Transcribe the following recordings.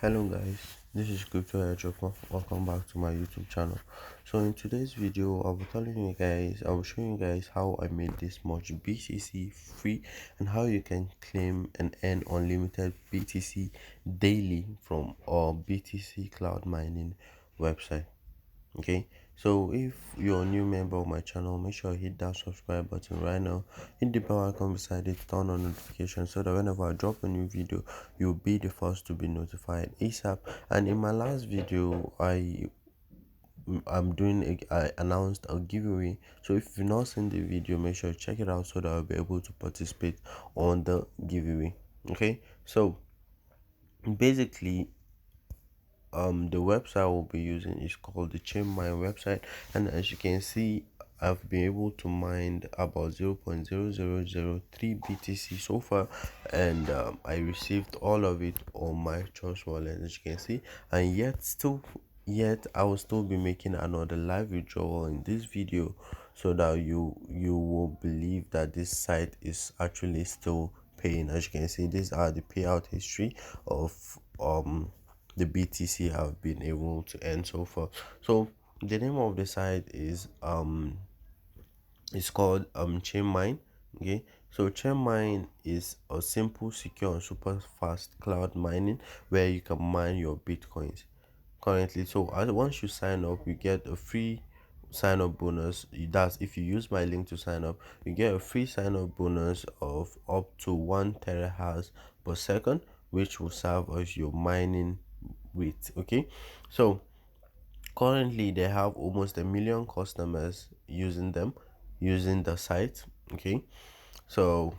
Hello guys, this is Crypto Ejoko. Welcome back to my YouTube channel. So in today's video, I'll show you guys how I made this much BTC free and how you can claim and earn unlimited BTC daily from our BTC cloud mining website. Okay, so if you're a new member of my channel, make sure you hit that subscribe button right now, hit the bell icon beside it, turn on notifications so that whenever I drop a new video, you'll be the first to be notified ASAP. And in my last video, I announced a giveaway. So if you've not seen the video, make sure you check it out so that I'll be able to participate on the giveaway. Okay, so basically the website we'll be using is called the chain mine website, and as you can see, I've been able to mine about 0.0003 BTC so far, and I received all of it on my trust wallet, as you can see. And yet I will still be making another live withdrawal in this video so that you will believe that this site is actually still paying. As you can see, these are the payout history of the BTC I've been able to earn so far. So the name of the site is it's called chain mine. Okay, so chain mine is a simple, secure and super fast cloud mining where you can mine your bitcoins currently. So once you sign up, you get a free sign up bonus. That's if you use my link to sign up, you get a free sign up bonus of up to 1 terahash per second, which will serve as your mining rate. Okay, so currently they have almost a million customers using the site. Okay, so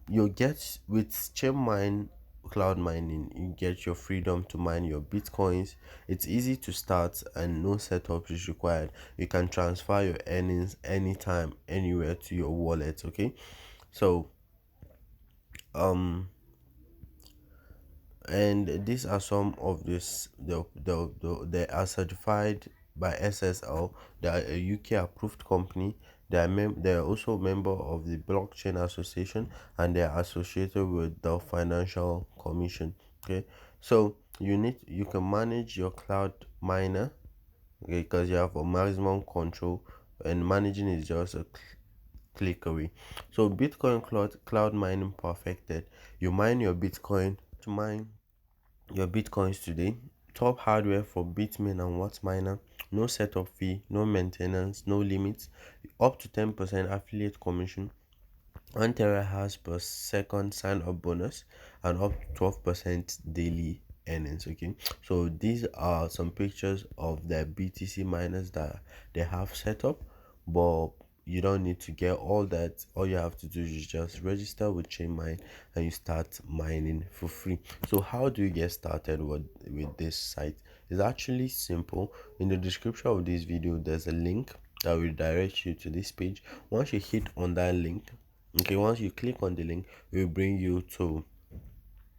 you get with chain cloud mining, you get your freedom to mine your bitcoins. It's easy to start and no setup is required. You can transfer your earnings anytime, anywhere to your wallet. Okay, so um and these are some of this they are certified by SSL. They are a UK approved company. They are also a member of the Blockchain Association, and they are associated with the Financial Commission. Okay, so you can manage your cloud miner, okay, because you have a maximum control, and managing is just a click away. So Bitcoin cloud mining perfected. You mine your Bitcoin to mine your bitcoins today. Top hardware for Bitmain and Whatminer. No setup fee, no maintenance, no limits. Up to 10% affiliate commission. 1 terahash per second sign up bonus, and up to 12% daily earnings. Okay, so these are some pictures of the BTC miners that they have set up, but you don't need to get all that. All you have to do is just register with chainmine and you start mining for free. So how do you get started with this site? It's actually simple. In the description of this video, there's a link that will direct you to this page. Once you hit on that link, okay, once you click on the link, it will bring you to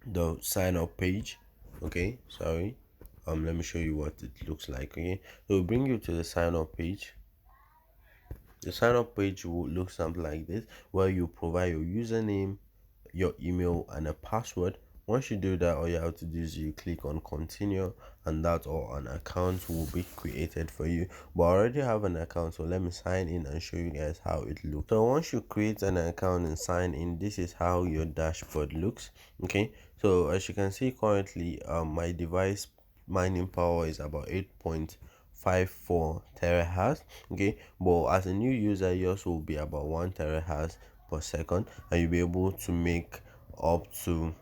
the sign up page. Okay, sorry, let me show you what it looks like. Okay, it will bring you to the sign up page. The sign up page will look something like this, where you provide your username, your email and a password. Once you do that, all you have to do is you click on continue, and that's all. An account will be created for you. But I already have an account, so let me sign in and show you guys how it looks. So once you create an account and sign in, this is how your dashboard looks. Okay, so as you can see currently, my device mining power is about 8.54 terahash. Okay, but as a new user, yours will be about 1 terahash per second, and you'll be able to make up to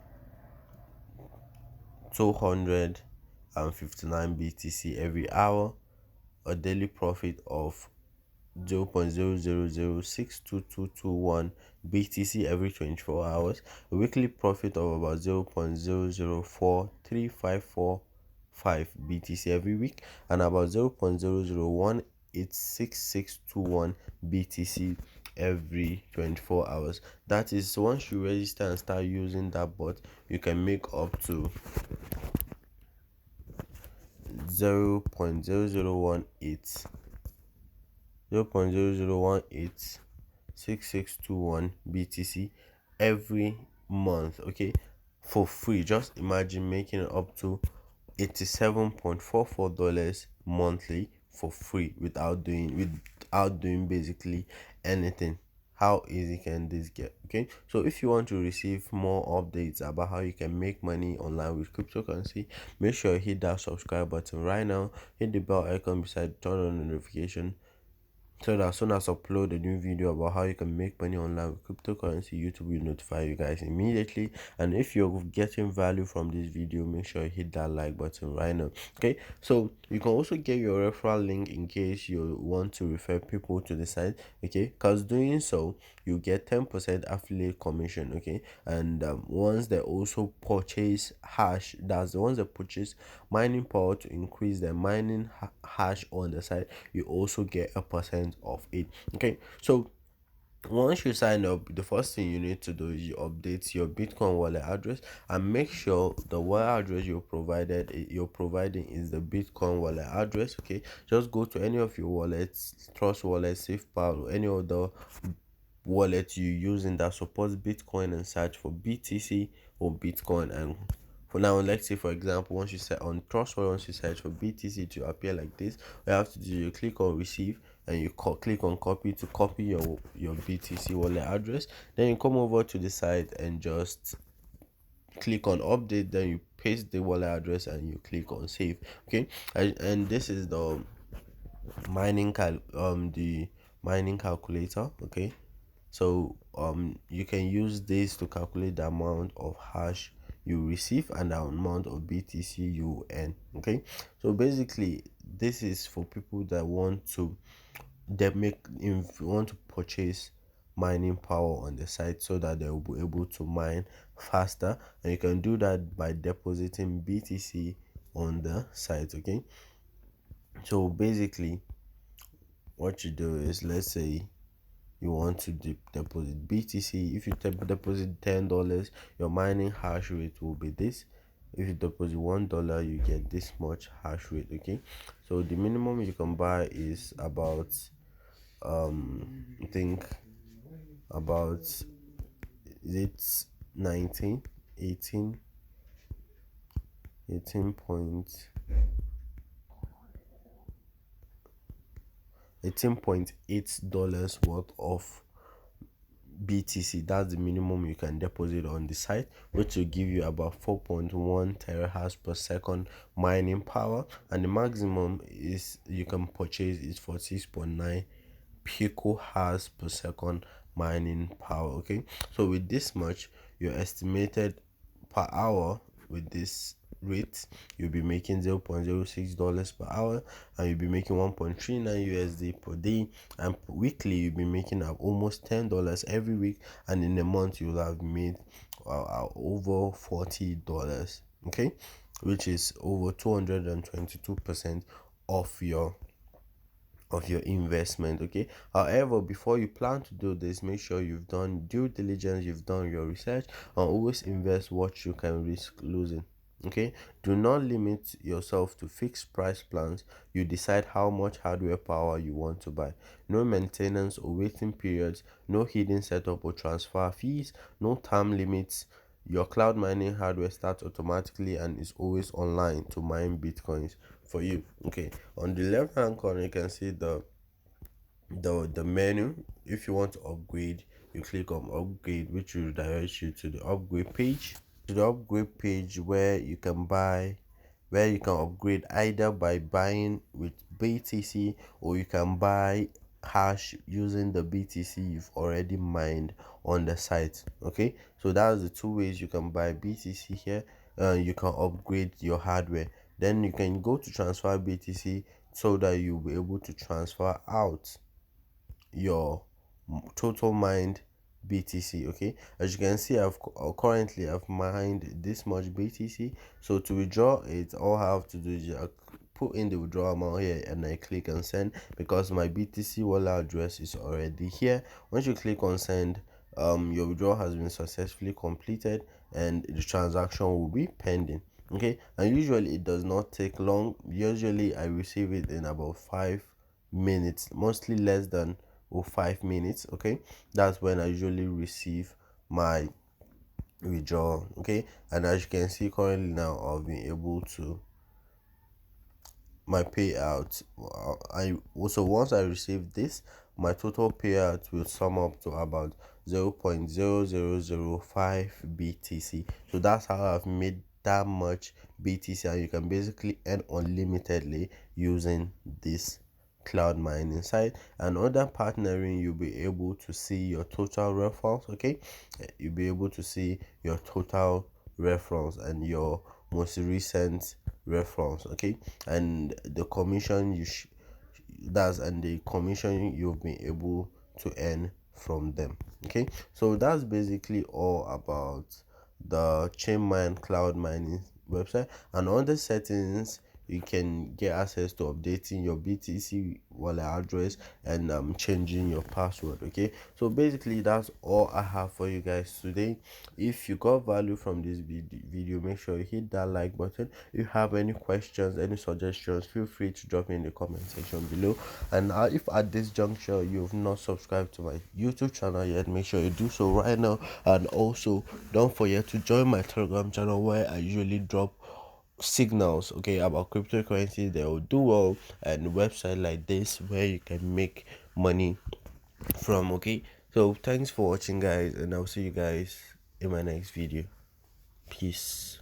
259 BTC every hour, a daily profit of 0.00062221 BTC every 24 hours, a weekly profit of about 0.0043545 BTC every week, and about 0.001866621 BTC every 24 hours. That is, once you register and start using that bot, you can make up to 0.0018 BTC every month. Okay, for free. Just imagine making it up to $87.44 monthly for free without doing basically anything. How easy can this get? Okay, so if you want to receive more updates about how you can make money online with cryptocurrency, make sure you hit that subscribe button right now, hit the bell icon beside, turn on the notification, so that as soon as I upload a new video about how you can make money online with cryptocurrency, YouTube will notify you guys immediately. And if you're getting value from this video, make sure you hit that like button right now. Okay, so you can also get your referral link in case you want to refer people to the site. Okay, because doing so, you get 10% affiliate commission. Okay, and once they also purchase hash, that's the ones that purchase mining power to increase their mining hash on the site, you also get a percent of it. Okay, so once you sign up, the first thing you need to do is you update your Bitcoin wallet address, and make sure the wallet address you're providing is the Bitcoin wallet address. Okay, just go to any of your wallets, Trust Wallet, SafePal, or any other wallet you using that supports Bitcoin, and search for BTC or Bitcoin. And for now, let's say for example, once you set on Trust Wallet, once you search for BTC to appear like this, what you have to do, you click on receive, and you click on copy to copy your BTC wallet address. Then you come over to the site and just click on update, then you paste the wallet address and you click on save. Okay, and this is the mining calculator. Okay, so you can use this to calculate the amount of hash you receive and the amount of BTC you earn. Okay, so basically this is for people that want to purchase mining power on the site, so that they will be able to mine faster, and you can do that by depositing BTC on the site. Okay, so basically what you do is, let's say you want to deposit BTC. If you deposit $10, your mining hash rate will be this. If you deposit $1, you get this much hash rate. Okay, so the minimum you can buy is about I think about, it's 19 18 18 point $18.8 worth of BTC. That's the minimum you can deposit on the site, which will give you about 4.1 terahash per second mining power, and the maximum is you can purchase is for 6.9 picohash per second mining power. Okay, so with this much, your estimated per hour with this rate, you'll be making $0.06 per hour, and you'll be making 1.39 USD per day, and weekly you'll be making almost $10 every week, and in a month you'll have made over $40. Okay, which is over 222% of your investment. Okay, however, before you plan to do this, make sure you've done due diligence, you've done your research, and always invest what you can risk losing. Okay, do not limit yourself to fixed price plans. You decide how much hardware power you want to buy. No maintenance or waiting periods, no hidden setup or transfer fees, no time limits. Your cloud mining hardware starts automatically and is always online to mine bitcoins for you. Okay, on the left hand corner you can see the menu. If you want to upgrade, you click on upgrade, which will direct you to the upgrade page, where you can upgrade either by buying with BTC, or you can buy hash using the BTC you've already mined on the site. Okay, so that's the two ways you can buy BTC here. You can upgrade your hardware, then you can go to transfer BTC, so that you'll be able to transfer out your total mined BTC. Okay, as you can see, currently I've mined this much BTC. So to withdraw it, all I have to do is just put in the withdrawal amount here, and I click on send, because my BTC wallet address is already here. Once you click on send, your withdrawal has been successfully completed, and the transaction will be pending. Okay, and usually it does not take long. Usually I receive it in about 5 minutes, mostly less than or 5 minutes. Okay, that's when I usually receive my withdraw. Okay, and as you can see currently now, I've been able to my payout. I also, once I receive this, my total payout will sum up to about 0.00005 BTC. So that's how I've made that much BTC, and you can basically earn unlimitedly using this cloud mining site. And other partnering, you'll be able to see your total referrals. Okay, you'll be able to see your total referrals and your most recent referrals. Okay, and the commission and the commission you've been able to earn from them. Okay, so that's basically all about the chain mine cloud mining website. And under settings, you can get access to updating your BTC wallet address and changing your password. Okay, so basically that's all I have for you guys today. If you got value from this video, make sure you hit that like button. If you have any questions, any suggestions, feel free to drop in the comment section below. And if at this juncture you've not subscribed to my YouTube channel yet, make sure you do so right now. And also, don't forget to join my Telegram channel, where I usually drop signals, okay, about cryptocurrency they will do well, and website like this where you can make money from. Okay, so thanks for watching guys, and I'll see you guys in my next video. Peace.